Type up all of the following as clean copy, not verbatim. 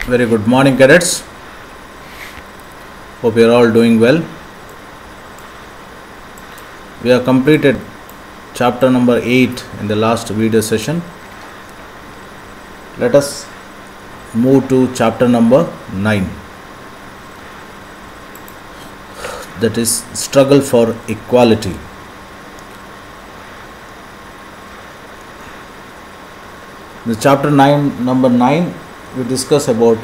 Very good morning, cadets. Hope you are all doing well. We have completed chapter number 8 in the last video session. Let us move to chapter number 9, that is struggle for equality. The chapter number 9, we discuss about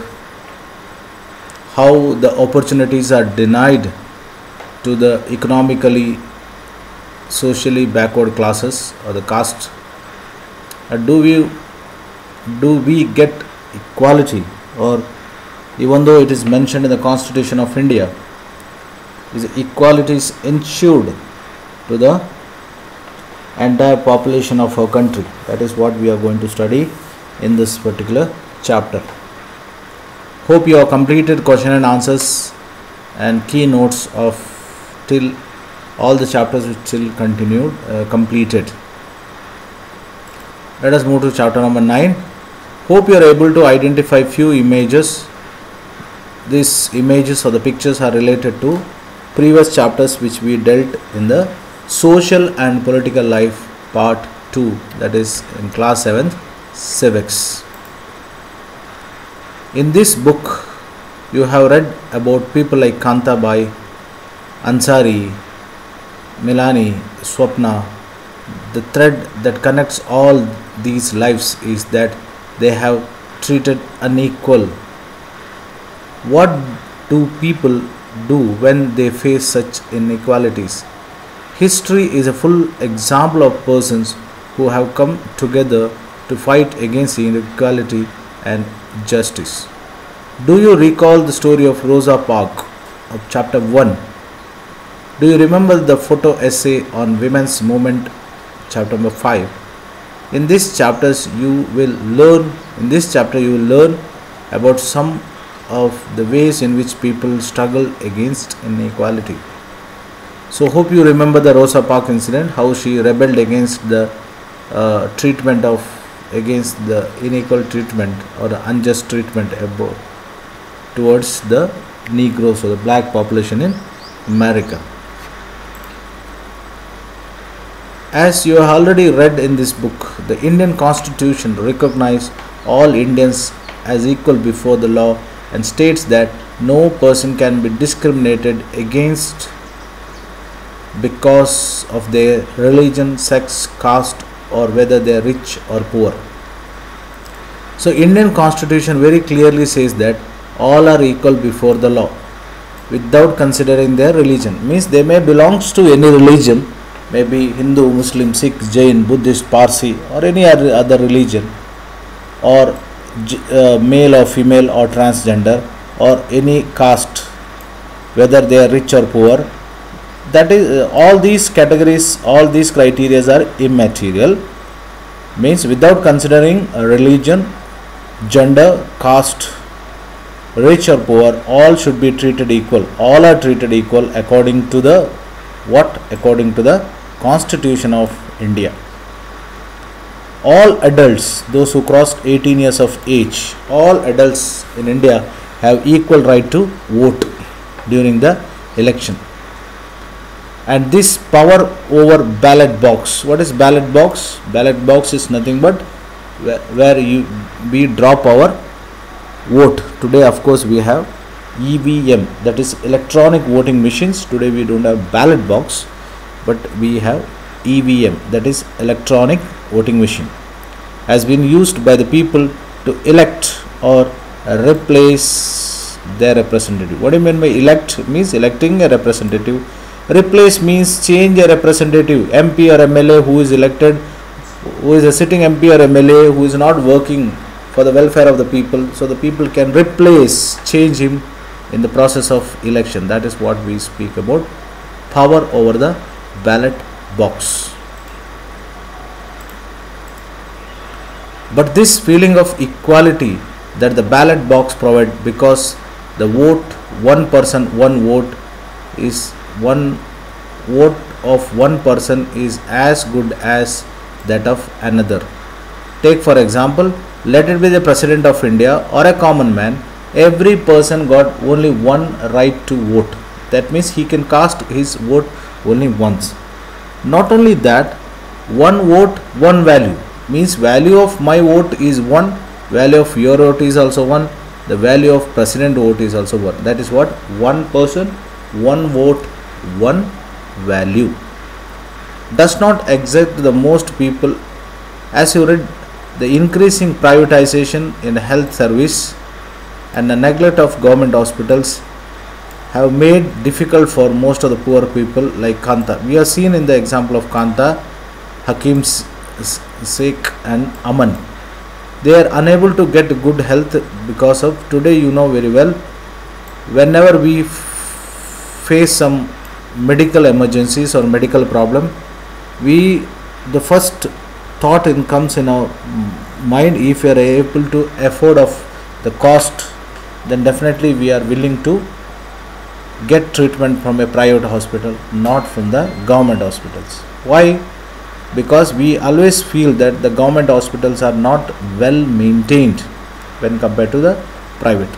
how the opportunities are denied to the economically, socially backward classes or the caste. Do we get equality, or even though it is mentioned in the Constitution of India, is equality is ensured to the entire population of our country? That is what we are going to study in this particular chapter. Hope you have completed question and answers and keynotes of till all the chapters which still continued completed. Let us move to chapter number 9. Hope you are able to identify few images. These images or the pictures are related to previous chapters which we dealt in the social and political life part 2, that is in class 7th civics. In this book you have read about people like Kantabai, Ansari, Milani, Swapna. The thread that connects all these lives is that they have treated unequal. What do people do when they face such inequalities? History is a full example of persons who have come together to fight against inequality and justice. Do you recall the story of Rosa Parks of chapter 1? Do you remember the photo essay on women's movement, chapter number 5? In this chapter you will learn about some of the ways in which people struggle against inequality. So hope you remember the Rosa Parks incident, how she rebelled against the against the unequal treatment or the unjust treatment towards the Negroes or the black population in America. As you have already read in this book, the Indian Constitution recognizes all Indians as equal before the law and states that no person can be discriminated against because of their religion, sex, caste, or whether they are rich or poor. So Indian Constitution very clearly says that all are equal before the law without considering their religion. Means they may belong to any religion, maybe Hindu, Muslim, Sikh, Jain, Buddhist, Parsi, or any other religion, or male or female or transgender, or any caste, whether they are rich or poor. That is, all these categories, all these criteria are immaterial. Means without considering religion, gender, caste, rich or poor, all should be treated equal. All are treated equal according to the what? According to the Constitution of India. All adults, those who crossed 18 years of age, all adults in India have equal right to vote during the election. And this power over ballot box. What is ballot box? Ballot box is nothing but where we drop our vote. Today of course we have EVM, that is electronic voting machines. Today we don't have ballot box, but we have EVM, that is electronic voting machine, has been used by the people to elect or replace their representative. What do you mean by elect? Means electing a representative. Replace means change a representative, MP or MLA who is elected, who is a sitting MP or MLA who is not working for the welfare of the people. So the people can change him in the process of election. That is what we speak about, power over the ballot box. But this feeling of equality that the ballot box provides, because the vote, one person, one vote, is one vote of one person is as good as that of another. Take for example, let it be the President of India or a common man, every person got only one right to vote. That means he can cast his vote only once. Not only that, one vote, one value, means value of my vote is one, value of your vote is also one, the value of president vote is also one. That is what? One person, one vote, one value. Does not exact the most people. As you read, the increasing privatization in health service and the neglect of government hospitals have made difficult for most of the poor people like Kanta. We have seen in the example of Kanta, Hakim Sheikh and Aman. They are unable to get good health because of, today you know very well, whenever we face some medical emergencies or medical problem, the first thought comes in our mind, if we are able to afford of the cost, then definitely we are willing to get treatment from a private hospital, not from the government hospitals. Why? Because we always feel that the government hospitals are not well maintained when compared to the private.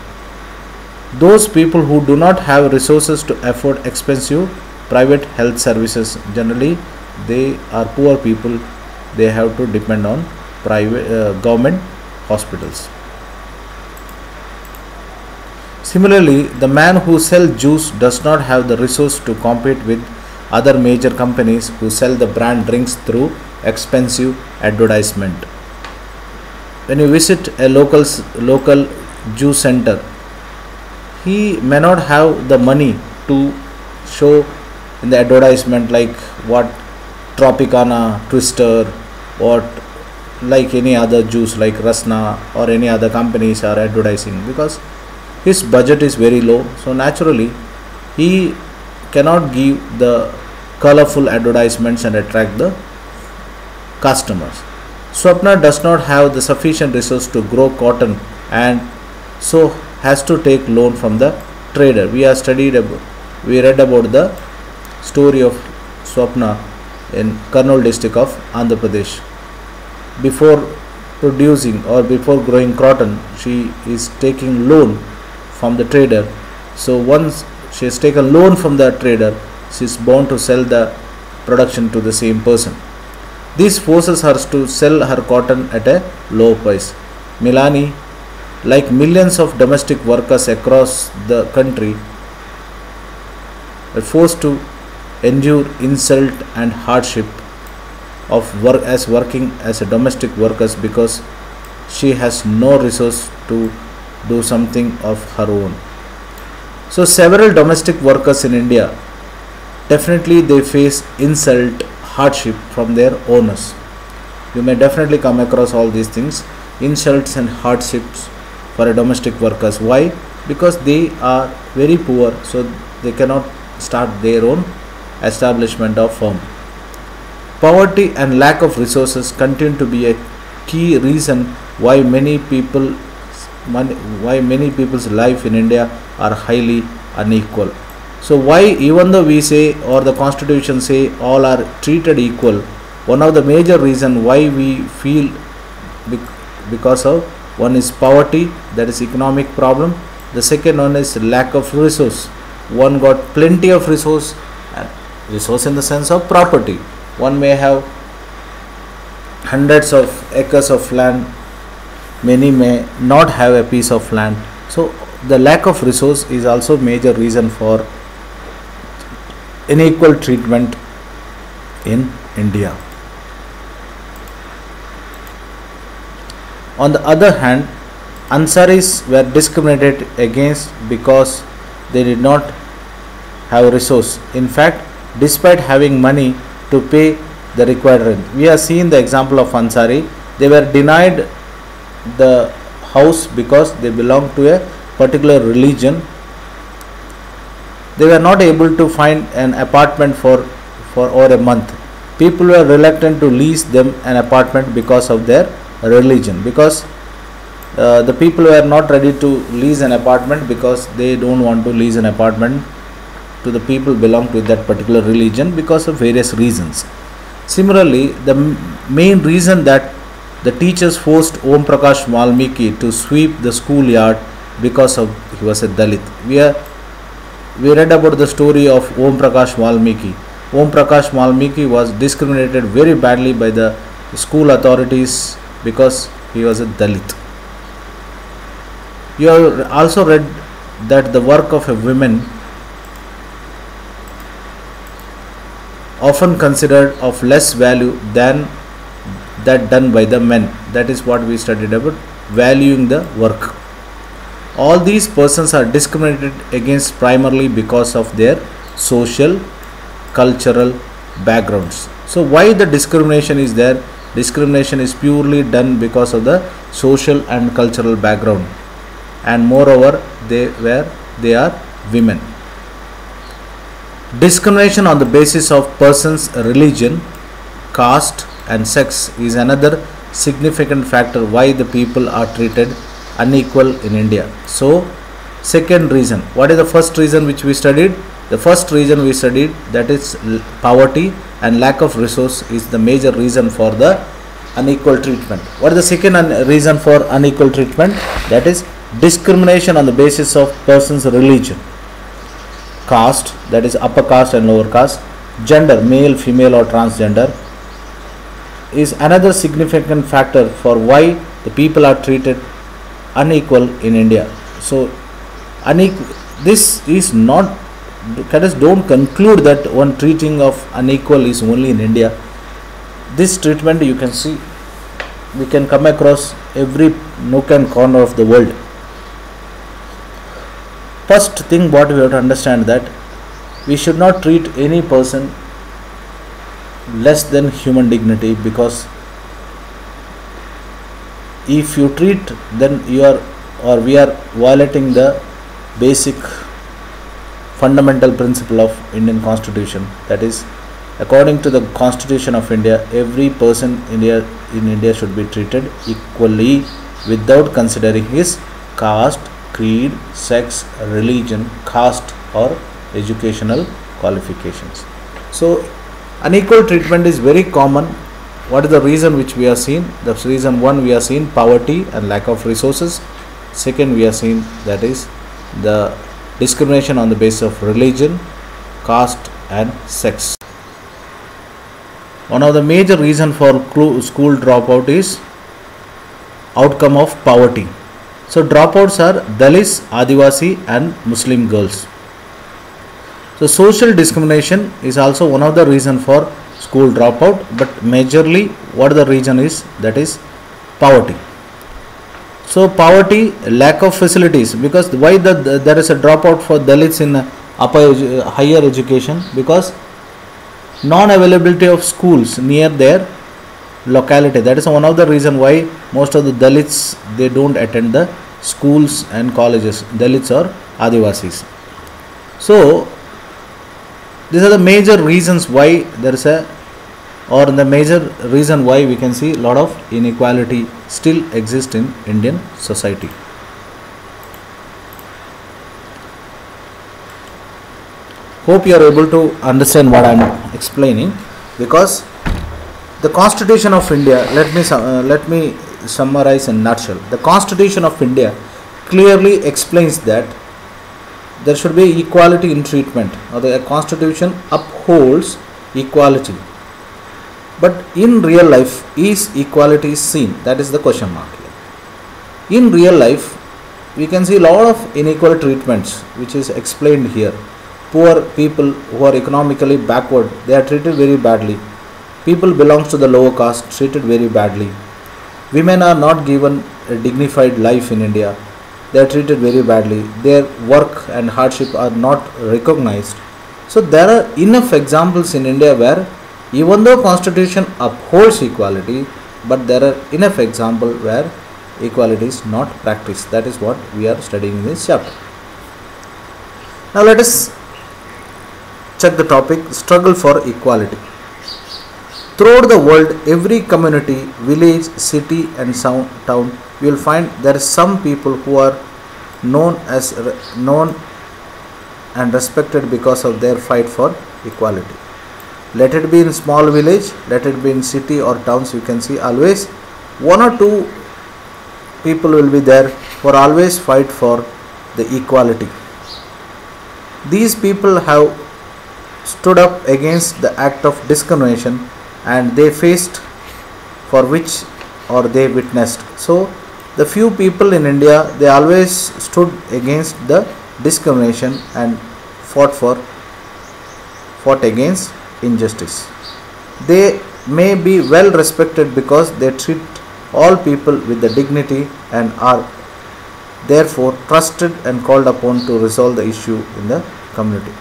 Those people who do not have resources to afford expensive private health services, generally they are poor people, they have to depend on private government hospitals. Similarly, the man who sells juice does not have the resource to compete with other major companies who sell the brand drinks through expensive advertisement. When you visit a local juice center, he may not have the money to show in the advertisement like what Tropicana, Twister, or like any other juice like Rasna or any other companies are advertising, because his budget is very low. So naturally he cannot give the colorful advertisements and attract the customers. Swapna does not have the sufficient resource to grow cotton and so has to take loan from the trader. We read about the story of Swapna in Kurnool district of Andhra Pradesh. Before producing or before growing cotton, she is taking loan from the trader. So once she has taken loan from the trader, she is bound to sell the production to the same person. This forces her to sell her cotton at a low price. Milani, like millions of domestic workers across the country, are forced to endure insult and hardship of working as a domestic workers because she has no resource to do something of her own. So several domestic workers in India, definitely they face insult, hardship from their owners. You may definitely come across all these things, insults and hardships for a domestic workers. Why? Because they are very poor, so they cannot start their own establishment of firm. Poverty and lack of resources continue to be a key reason why many people's life in India are highly unequal. So why, even though we say or the constitution say all are treated equal, one of the major reason why we feel because of, one is poverty, that is economic problem. The second one is lack of resource. One got plenty of resource in the sense of property. One may have hundreds of acres of land, many may not have a piece of land. So the lack of resource is also major reason for unequal treatment in India. On the other hand, Ansaris were discriminated against because they did not have resource. In fact, despite having money to pay the required rent, we have seen the example of Ansari. They were denied the house because they belonged to a particular religion. They were not able to find an apartment for over a month. People were reluctant to lease them an apartment because of their religion, because the people were not ready to lease an apartment because they don't want to lease an apartment to the people belong to that particular religion because of various reasons. Similarly, the main reason that The teachers forced Om Prakash Valmiki to sweep the schoolyard because of he was a Dalit. We read about the story of Om Prakash Valmiki. Om Prakash Valmiki was discriminated very badly by the school authorities because he was a Dalit. You have also read that the work of a woman often considered of less value than that done by the men. That is what we studied about, valuing the work. All these persons are discriminated against primarily because of their social, cultural backgrounds. So why the discrimination is there? Discrimination is purely done because of the social and cultural background, and moreover they are women. Discrimination on the basis of person's religion, caste and sex is another significant factor why the people are treated unequal in India. So second reason, what is the first reason which we studied? The first reason we studied, that is poverty and lack of resource, is the major reason for the unequal treatment. What is the second reason for unequal treatment? That is discrimination on the basis of person's religion, caste, that is upper caste and lower caste, gender, male, female or transgender, is another significant factor for why the people are treated unequal in India. So this is not, don't conclude that one treating of unequal is only in India. This treatment you can see, we can come across every nook and corner of the world. First thing what we have to understand, that we should not treat any person less than human dignity, because if you treat, then you are, or we are violating the basic fundamental principle of Indian Constitution. That is, according to the Constitution of India, every person in India should be treated equally without considering his caste, creed, sex, religion, caste or educational qualifications. So unequal treatment is very common. What is the reason which we are seeing? The reason one, we are seeing poverty and lack of resources. Second, we are seeing that is the discrimination on the basis of religion, caste and sex. One of the major reason for school dropout is outcome of poverty. So dropouts are Dalits, Adivasi and Muslim girls. So social discrimination is also one of the reason for school dropout, but majorly what the reason is, that is poverty. So poverty, lack of facilities, because why there is a dropout for Dalits in higher education? Because non-availability of schools near their locality. That is one of the reason why most of the Dalits, they don't attend the schools and colleges, Dalits or Adivasis. So these are the major reasons why there is the major reason why we can see a lot of inequality still exists in Indian society. Hope you are able to understand what I am explaining, because the Constitution of India, let me summarize in a nutshell. The Constitution of India clearly explains that there should be equality in treatment, or the Constitution upholds equality. But in real life, is equality seen? That is the question mark here. In real life, we can see a lot of unequal treatments which is explained here. Poor people who are economically backward, they are treated very badly. People belongs to the lower caste, treated very badly. Women are not given a dignified life in India. They are treated very badly. Their work and hardship are not recognized. So there are enough examples in India where even though Constitution upholds equality, but there are enough examples where equality is not practiced. That is what we are studying in this chapter. Now let us check the topic, struggle for equality. Throughout the world, every community, village, city and town, you will find there are some people who are known and respected because of their fight for equality. Let it be in small village, let it be in city or towns, you can see always One or two people will be there who always fight for the equality. These people have stood up against the act of discrimination and they faced for which or they witnessed. So the few people in India, they always stood against the discrimination and fought against injustice. They may be well respected because they treat all people with the dignity and are therefore trusted and called upon to resolve the issue in the community.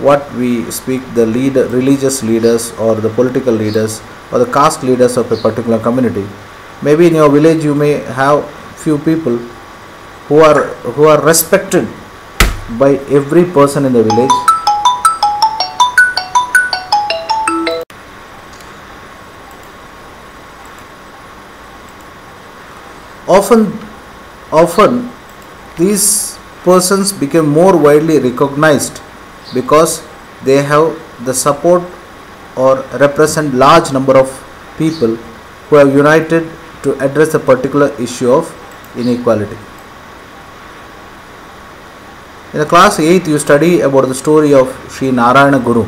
What we speak, the religious leaders or the political leaders or the caste leaders of a particular community. Maybe in your village you may have few people who are respected by every person in the village. Often these persons become more widely recognized because they have the support or represent large number of people who have united to address a particular issue of inequality. In the class 8th you study about the story of Sri Narayana Guru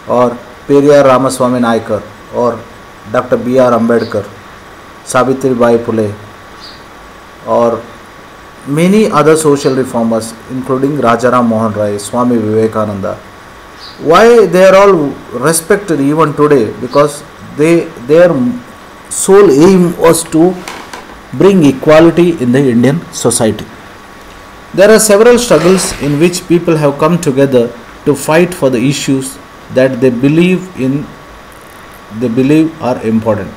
or Periyar Ramaswamy Naikar or Dr. B.R. Ambedkar, Savitribai Phule or many other social reformers including Rajaram Mohan Rai, Swami Vivekananda. Why they are all respected even today? Because their sole aim was to bring equality in the Indian society. There are several struggles in which people have come together to fight for the issues that they believe are important.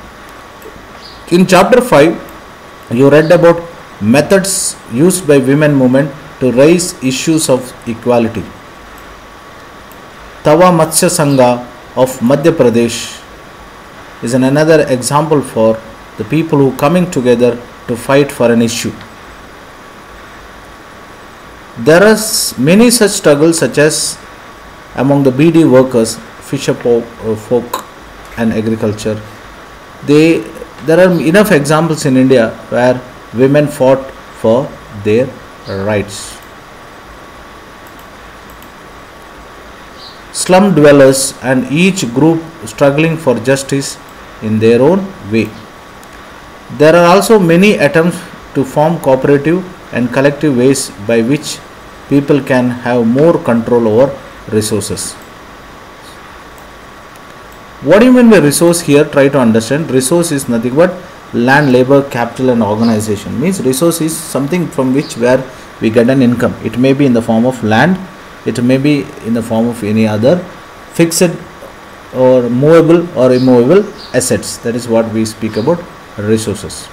In chapter 5 you read about methods used by women movement to raise issues of equality. Tawa Matsya Sangha of Madhya Pradesh is another example for the people who coming together to fight for an issue. There are many such struggles such as among the BD workers, fisher folk and agriculture. There are enough examples in India where women fought for their rights. Slum dwellers and each group struggling for justice in their own way. There are also many attempts to form cooperative and collective ways by which people can have more control over resources. What do you mean by resource here? Try to understand. Resource is nothing but land, labor, capital and organization. Means resource is something from which where we get an income. It may be in the form of land, it may be in the form of any other fixed or movable or immovable assets. That is what we speak about resources.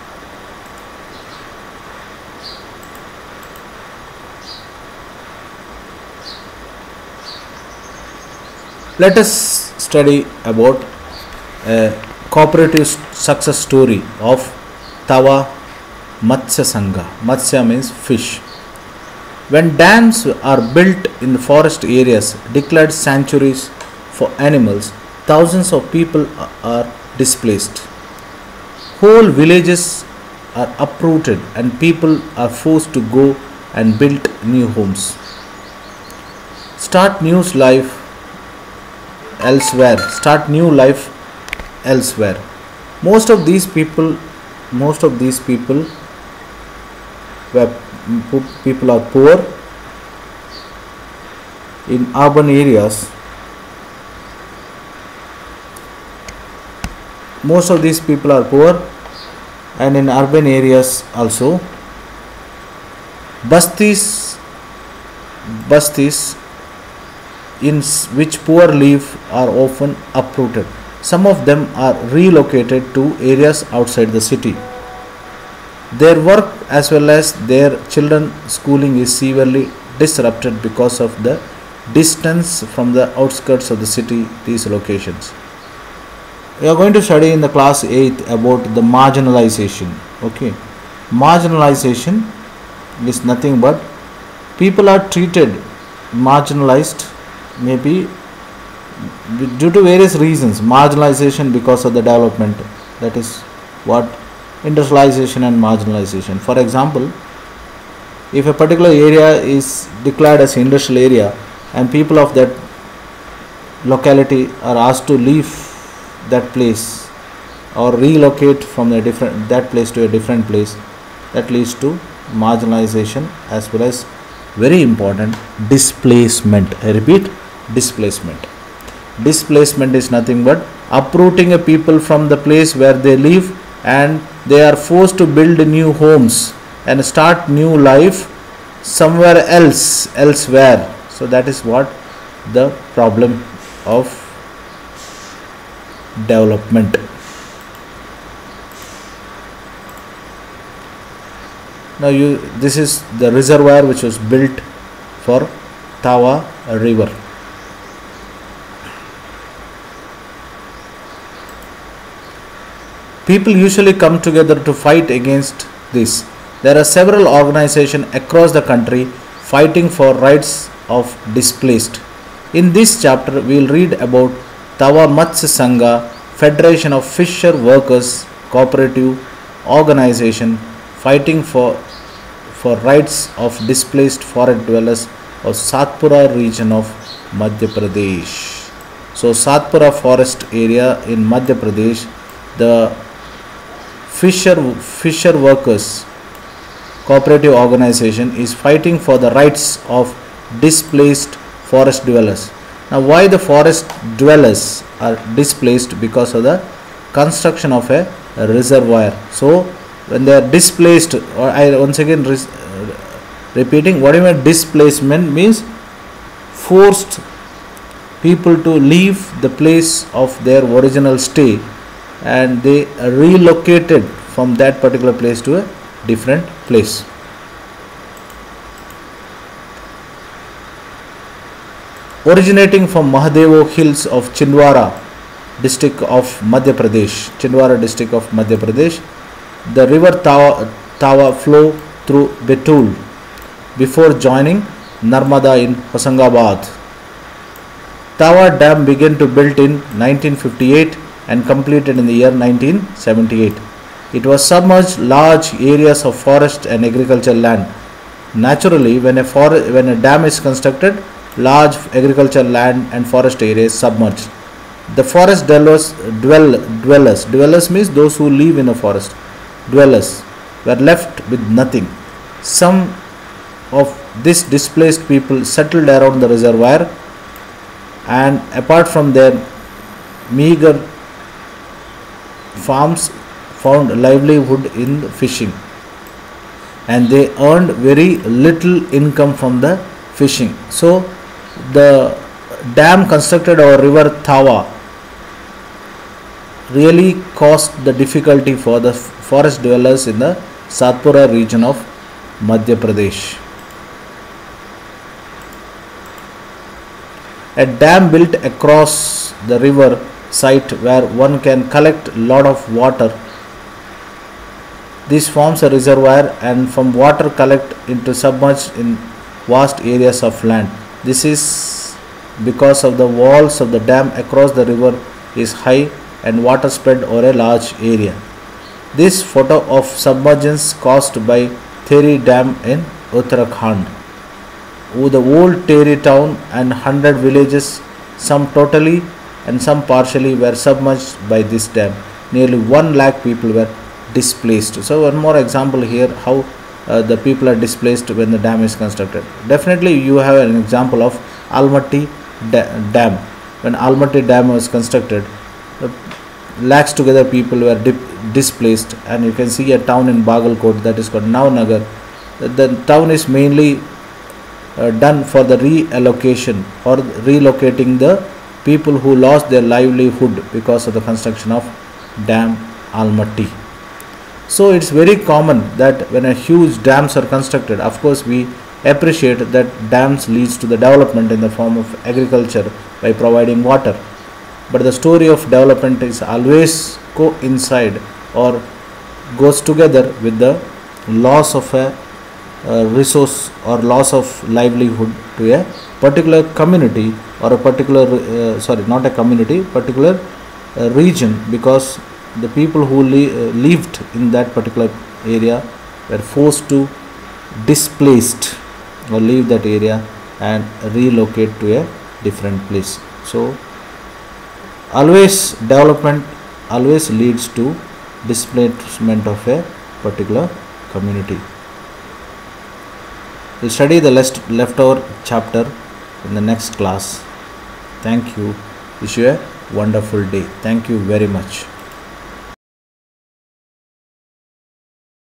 Let us study about a cooperative success story of Tawa Matsya Sangha. Matsya means fish. When dams are built in the forest areas declared sanctuaries for animals, thousands of people are displaced. Whole villages are uprooted and people are forced to go and build new homes. Start new life elsewhere. Most of these people are poor in urban areas. Most of these people are poor and in urban areas also. Bastis in which poor live are often uprooted. Some of them are relocated to areas outside the city. Their work as well as their children's schooling is severely disrupted because of the distance from the outskirts of the city, these locations. We are going to study in the class 8 about the marginalization. Okay, marginalization is nothing but people are treated marginalized, maybe due to various reasons. Marginalization because of the development, that is what industrialization and marginalization. For example, if a particular area is declared as industrial area and people of that locality are asked to leave that place or relocate from that place to a different place, that leads to marginalization as well as, very important, displacement. I repeat, displacement. Displacement is nothing but uprooting a people from the place where they live and they are forced to build new homes and start new life somewhere else, elsewhere. So that is what the problem of development. Now this is the reservoir which was built for Tawa river. People usually come together to fight against this. There are several organizations across the country fighting for rights of displaced. In this chapter, we will read about Tawa Matsya Sangha, Federation of Fisher Workers Cooperative Organization fighting for rights of displaced forest dwellers of Satpura region of Madhya Pradesh. So Satpura forest area in Madhya Pradesh, the Fisher Workers Cooperative Organization is fighting for the rights of displaced forest dwellers. Now, why the forest dwellers are displaced? Because of the construction of a reservoir. So, when they are displaced, or I once again repeating, what do you mean displacement means? Forced people to leave the place of their original stay and they are relocated from that particular place to a different place. Originating from Mahadevo hills of Chhindwara district of Madhya Pradesh, the river Tawa flow through Betul before joining Narmada in Hosangabad. Tawa Dam began to build in 1958 and completed in the year 1978. It was submerged large areas of forest and agricultural land. Naturally, when a dam is constructed, large agricultural land and forest areas submerged. The forest dwellers means those who live in a forest, dwellers were left with nothing. Some of these displaced people settled around the reservoir and apart from their meager farms found livelihood in fishing and they earned very little income from the fishing. So the dam constructed over river Tawa really caused the difficulty for the forest dwellers in the Satpura region of Madhya Pradesh. A dam built across the river site where one can collect lot of water. This forms a reservoir and from water collect into submerged in vast areas of land. This is because of the walls of the dam across the river is high and water spread over a large area. This photo of submergence caused by Theri Dam in Uttarakhand. The old Theri town and 100 villages, some totally and some partially, were submerged by this dam. Nearly 1 lakh people were displaced. So one more example here how the people are displaced when the dam is constructed. Definitely you have an example of Almaty Dam. When Almaty Dam was constructed, lakhs together people were displaced and you can see a town in Bagalkot that is called Navnagar. The town is mainly done for the reallocation or relocating the people who lost their livelihood because of the construction of dam Almaty. So it's very common that when a huge dams are constructed, of course we appreciate that dams leads to the development in the form of agriculture by providing water. But the story of development is always coincide or goes together with the loss of a resource or loss of livelihood to a particular community or a particular particular region, because the people who lived in that particular area were forced to displaced or leave that area and relocate to a different place. So always development always leads to displacement of a particular community. We'll study the leftover chapter in the next class. Thank you. Wish you a wonderful day. Thank you very much.